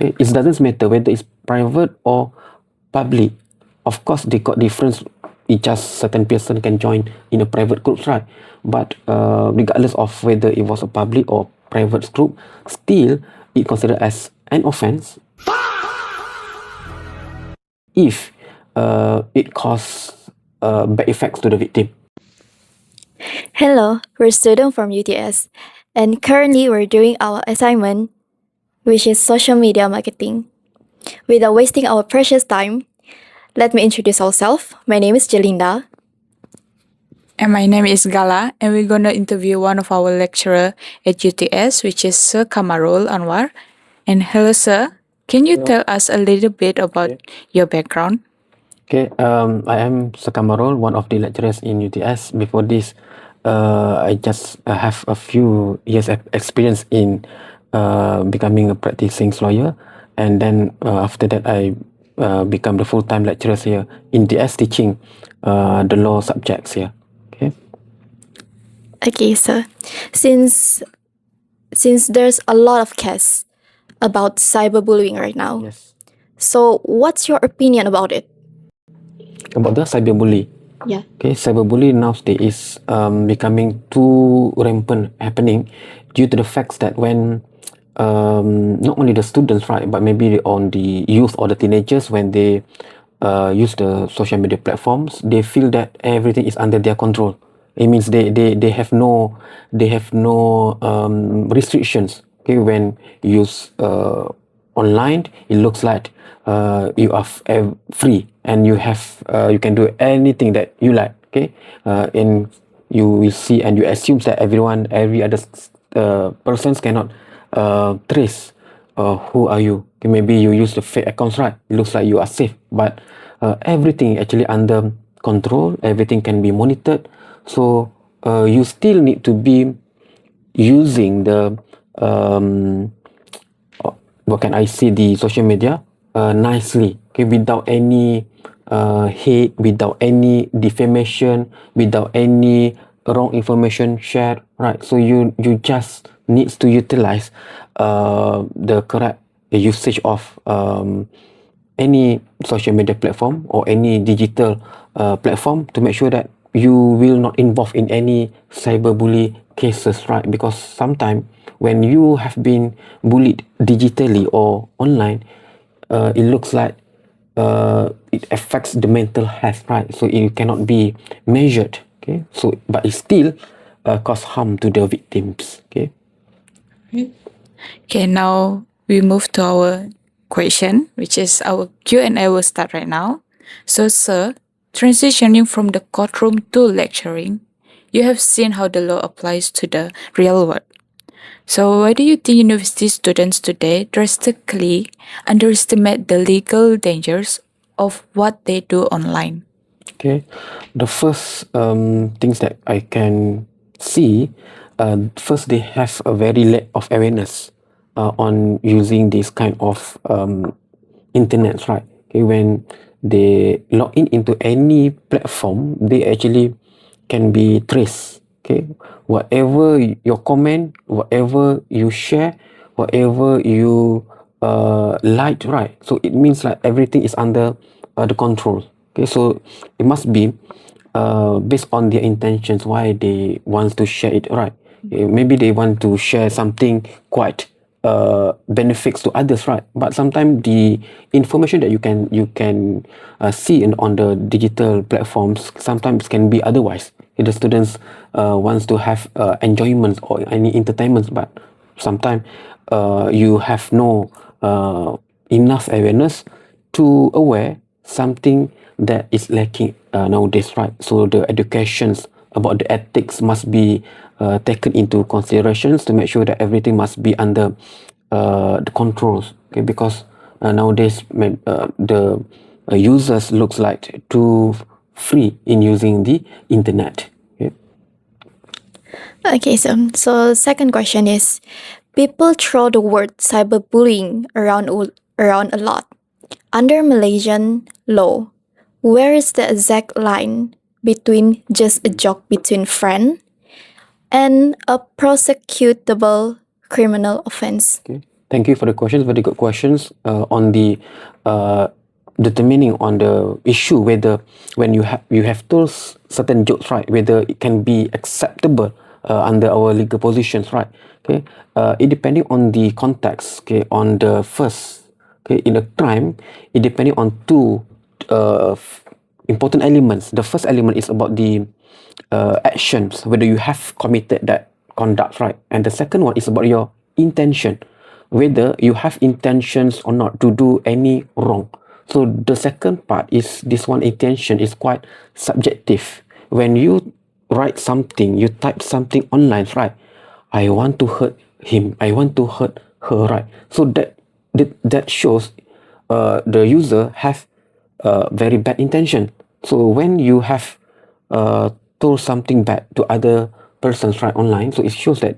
Okay? It doesn't matter whether it's private or public. Of course, they got difference. It just certain person can join in a private group, right? But regardless of whether it was a public or private group, still it considered as an offense if it causes bad effects to the victim. Hello, we're students from UTS, and currently we're doing our assignment, which is social media marketing. Without wasting our precious time, let me introduce ourselves. My name is Jelinda. And my name is Gala, and we're gonna interview one of our lecturer at UTS, which is Sir Kamarul Anwar. And hello, sir. Can you tell us a little bit about your background? Okay, I am Sir Kamarul, one of the lecturers in UTS. Before this, I just have a few years experience in becoming a practicing lawyer, and then after that I become the full-time lecturer here in UTS teaching the law subjects here. Okay. Okay, so since there's a lot of cases about cyberbullying right now, Yes. so what's your opinion about it? About the cyberbully. Yeah. Okay, cyberbully nowadays is becoming too rampant happening due to the facts that when not only the students, right, but maybe on the youth or the teenagers, when they use the social media platforms, they feel that everything is under their control. It means they have no restrictions. Okay, when you use online, it looks like you are free and you can do anything that you like. Okay, and you will see and you assume that every other persons cannot trace who are you. Okay, maybe you use the fake accounts, right? It looks like you are safe, but everything actually under control. Everything can be monitored. So you still need to be using the what can I say, the social media nicely, okay, without any hate, without any defamation, without any wrong information shared, right? So you just needs to utilize the correct usage of any social media platform or any digital platform to make sure that you will not involve in any cyberbully cases, right? Because sometimes when you have been bullied digitally or online, it looks like it affects the mental health, right? So it cannot be measured, okay? So but it still cause harm to the victims, okay? Okay, now we move to our question, which is our Q&A will start right now. So, sir, transitioning from the courtroom to lecturing, you have seen how the law applies to the real world. So, why do you think university students today drastically underestimate the legal dangers of what they do online? Okay, the first things that I can see, first they have a very lack of awareness on using this kind of internet, right? Okay, when they log in into any platform, they actually can be traced. Okay, whatever your comment, whatever you share, whatever you like, right? So it means like everything is under the control. Okay, so it must be based on their intentions why they want to share it, right? Maybe they want to share something quite benefits to others, right? But sometimes the information that you can see on the digital platforms sometimes can be otherwise. If the students wants to have enjoyment or any entertainment, but sometimes you have no enough awareness to aware something that is lacking nowadays, right? So the educations about the ethics must be taken into considerations to make sure that everything must be under the controls. Okay, because nowadays the users looks like too free in using the internet. Okay. Okay, so second question is, people throw the word cyberbullying around a lot. Under Malaysian law, where is the exact line between just a joke between friends and a prosecutable criminal offense? Okay. Thank you for the questions. Very good questions on the determining on the issue whether when you have told certain jokes, right, whether it can be acceptable under our legal positions, right? Okay, it depending on the context. Okay, on the first, okay, in a crime, it depending on two important elements. The first element is about the actions, whether you have committed that conduct, right? And the second one is about your intention, whether you have intentions or not to do any wrong. So the second part is this one, intention is quite subjective. When you write something, you type something online, right? I want to hurt him, I want to hurt her, right? So that shows the user have very bad intention. So when you have told something bad to other persons, right, online, so it shows that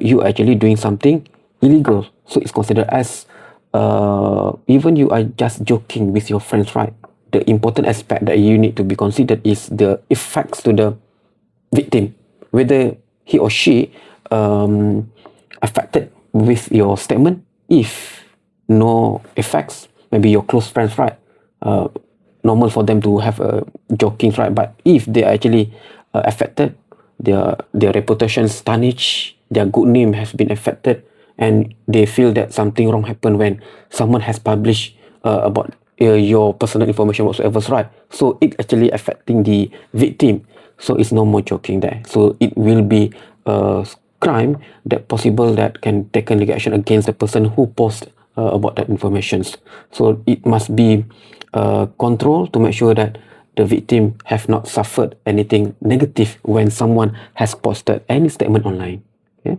you are actually doing something illegal. So it's considered as even you are just joking with your friends, right? The important aspect that you need to be considered is the effects to the victim, whether he or she affected with your statement. If no effects, maybe your close friends, right? Normal for them to have a joking, right? But if they are actually affected, their reputation's tarnished, their good name has been affected, and they feel that something wrong happened when someone has published about your personal information whatsoever, right? So it actually affecting the victim. So it's no more joking there. So it will be a crime that possible that can take a legal action against the person who post about that information. So it must be controlled to make sure that the victim have not suffered anything negative when someone has posted any statement online. Okay?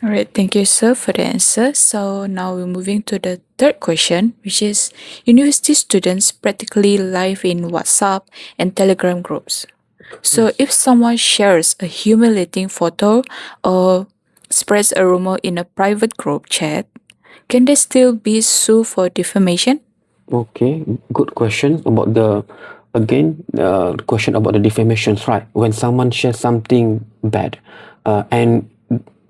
All right, thank you, sir, for the answer. So now we're moving to the third question, which is university students practically live in WhatsApp and Telegram groups. So if someone shares a humiliating photo or spreads a rumor in a private group chat, can they still be sued for defamation? Okay, good question about the question about the defamations, right? When someone shares something bad, and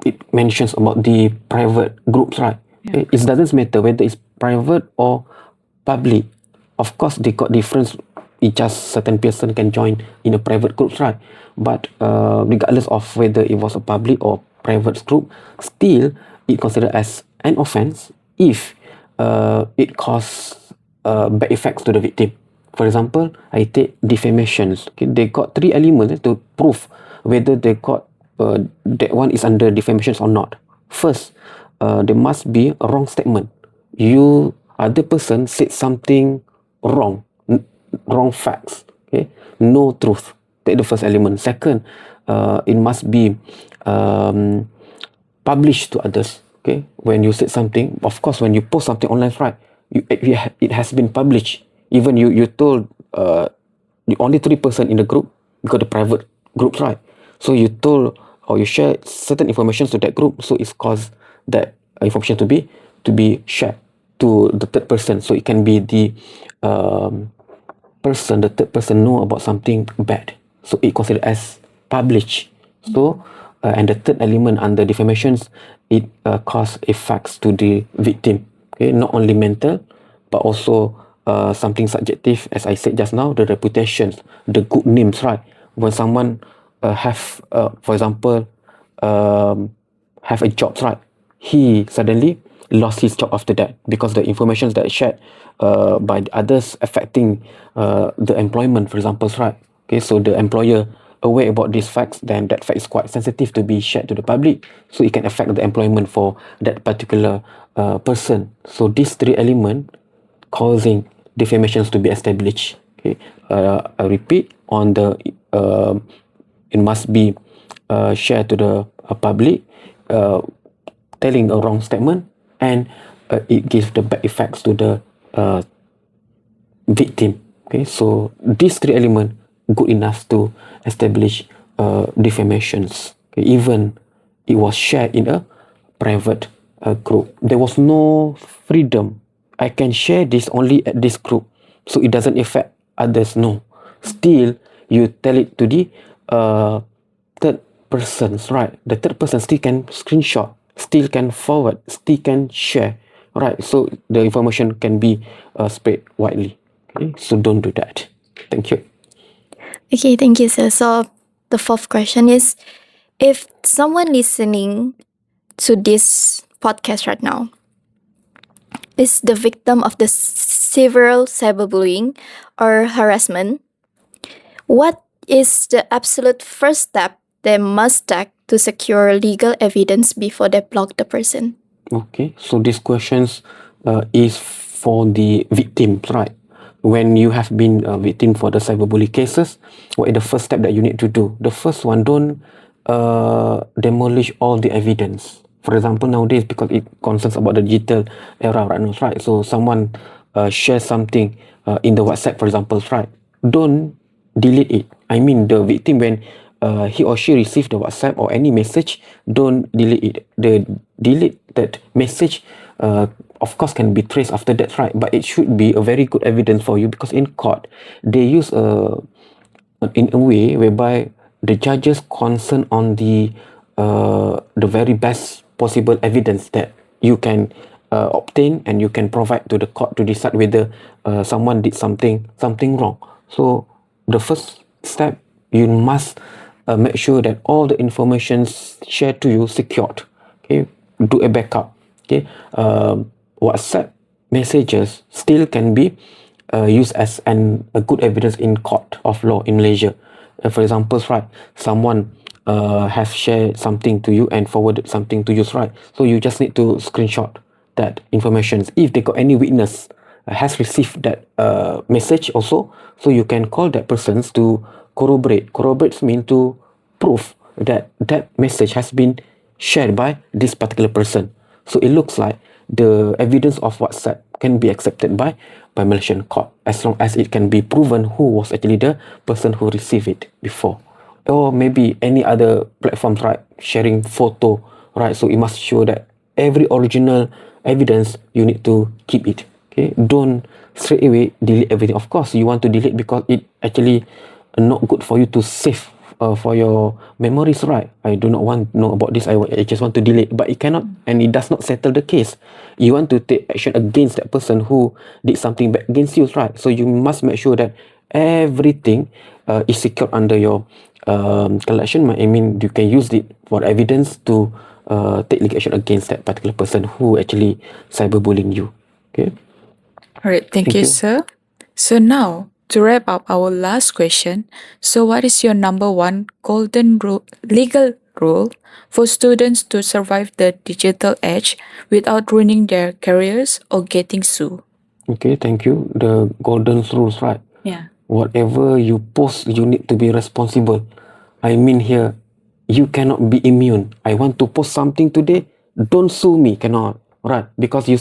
it mentions about the private groups, right? Yeah. It doesn't matter whether it's private or public. Of course, they got difference. It just certain person can join in a private groups, right? But regardless of whether it was a public or private group, still it considered as an offense if it causes bad effects to the victim. For example, I take defamations. Okay, they got three elements to prove whether they got that one is under defamations or not. First, there must be a wrong statement. You other person said something wrong, wrong facts. Okay, no truth. Take the first element. Second, it must be published to others. Okay, when you said something, of course, when you post something online, right? It has been published. Even you told the only 3% in the group because the private groups, right? So you told or you share certain information to that group, so it's caused that information to be shared to the third person. So it can be the the third person know about something bad. So it considered as published. So and the third element under defamations, it cause effects to the victim. Okay, not only mental, but also something subjective, as I said just now, the reputations, the good names, right? When someone for example, have a job, right? He suddenly lost his job after that because the information that shared by others affecting the employment, for example, right? Okay, so the employer aware about these facts, then that fact is quite sensitive to be shared to the public, so it can affect the employment for that particular person. So these three elements causing defamations to be established. Okay, I repeat on the it must be shared to the public, telling a wrong statement, and it gives the bad effects to the victim. Okay, so these three elements good enough to establish defamations. Okay, even it was shared in a private group. There was no freedom. I can share this only at this group, so it doesn't affect others. No, still you tell it to the third persons, right? The third person still can screenshot still can forward, still can share, right? So the information can be spread widely. Okay, so don't do that. Thank you. Okay, thank you, sir. So the fourth question is, if someone listening to this podcast right now is the victim of the several cyberbullying or harassment, what is the absolute first step they must take to secure legal evidence before they block the person? Okay, so these questions is for the victims, right? When you have been a victim for the cyberbully cases, what is the first step that you need to do? The first one, don't demolish all the evidence. For example, nowadays, because it concerns about the digital era right now, right? So someone shares something in the WhatsApp, for example, right? Don't delete it. I mean, the victim, when he or she receive the WhatsApp or any message, don't delete it. The deleted message, of course, can be traced after that, right? But it should be a very good evidence for you, because in court they use in a way whereby the judges concern on the very best possible evidence that you can obtain, and you can provide to the court to decide whether someone did something wrong. So the first step, you must make sure that all the information shared to you secured. Okay, do a backup. Okay, WhatsApp messages still can be used as a good evidence in court of law in Malaysia. For example, right, someone have shared something to you and forwarded something to you, right? So you just need to screenshot that information. If they got any witness has received that message also, so you can call that persons to corroborate. Corroborates mean to prove that that message has been shared by this particular person. So it looks like the evidence of WhatsApp can be accepted by Malaysian court, as long as it can be proven who was actually the person who received it before. Or maybe any other platforms, right, sharing photo, right? So it must show that every original evidence, you need to keep it. Okay, don't straight away delete everything. Of course, you want to delete because it actually not good for you to save for your memories, right? I do not want to know about this. I just want to delete, but it cannot, and it does not settle the case. You want to take action against that person who did something bad against you, right? So you must make sure that everything is secured under your collection. I mean, you can use it for evidence to take legal action against that particular person who actually cyberbullying you. Okay. All right, thank you, sir. So now, to wrap up our last question, so what is your number one golden legal rule for students to survive the digital age without ruining their careers or getting sued? Okay, thank you. The golden rules, right? Yeah. Whatever you post, you need to be responsible. I mean here, you cannot be immune. I want to post something today, don't sue me, cannot, right? Because uh,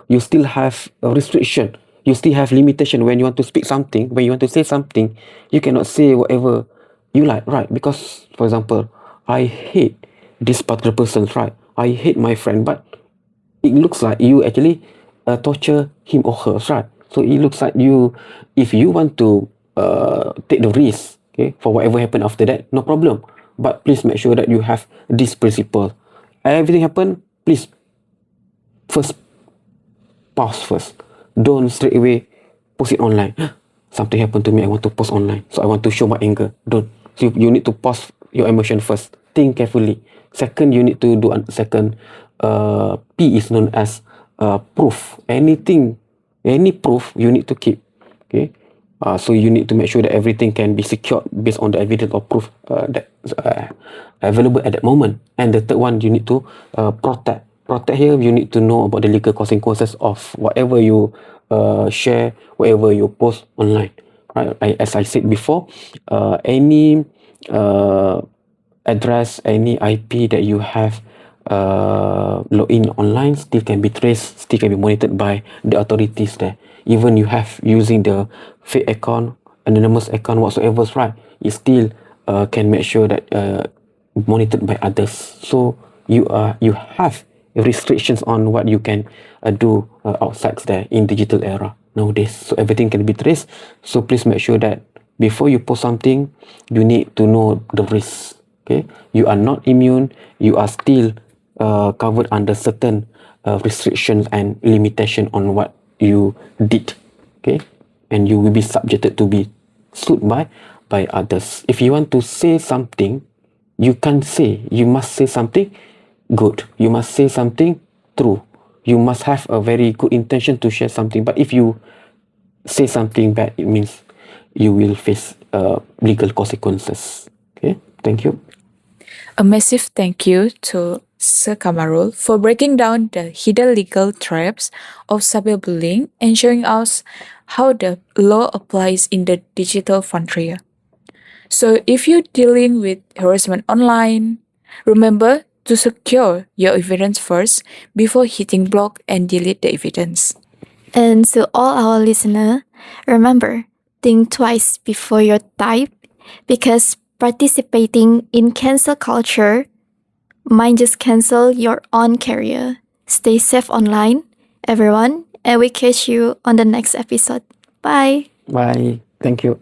you still have a restriction. You still have limitation when you want to speak something, when you want to say something, you cannot say whatever you like, right? Because, for example, I hate this particular person, right? I hate my friend, but it looks like you actually torture him or her, right? So it looks like you, if you want to take the risk, okay, for whatever happened after that, no problem. But please make sure that you have this principle. Everything happen, please first pause first. Don't straight away post it online. Something happened to me, I want to post online, so I want to show my anger. Don't. So you need to pause your emotion first. Think carefully. Second, you need to do second. P is known as proof. Anything, any proof you need to keep. Okay. So you need to make sure that everything can be secured based on the evidence or proof that's available at that moment. And the third one, you need to protect. Protect here, you need to know about the legal consequences of whatever you share, whatever you post online. Right? As I said before, any address, any IP that you have login online still can be traced, still can be monitored by the authorities there. Even you have using the fake account, anonymous account, whatsoever, right? It still can make sure that monitored by others. So you have restrictions on what you can do outside there in digital era nowadays. So everything can be traced. So please make sure that before you post something, you need to know the risk. Okay, you are not immune. You are still covered under certain restrictions and limitation on what you did. Okay, and you will be subjected to be sued by others. If you want to say something, you can't say. You must say something good. You must say something true. You must have a very good intention to share something. But if you say something bad, it means you will face legal consequences. Okay, thank you. A massive thank you to Sir Kamarul for breaking down the hidden legal traps of cyberbullying and showing us how the law applies in the digital frontier. So, if you're dealing with harassment online, remember to secure your evidence first before hitting block and delete the evidence. And to all our listener, remember, think twice before you type because participating in cancel culture might just cancel your own career. Stay safe online, everyone, and we catch you on the next episode. Bye. Bye. Thank you.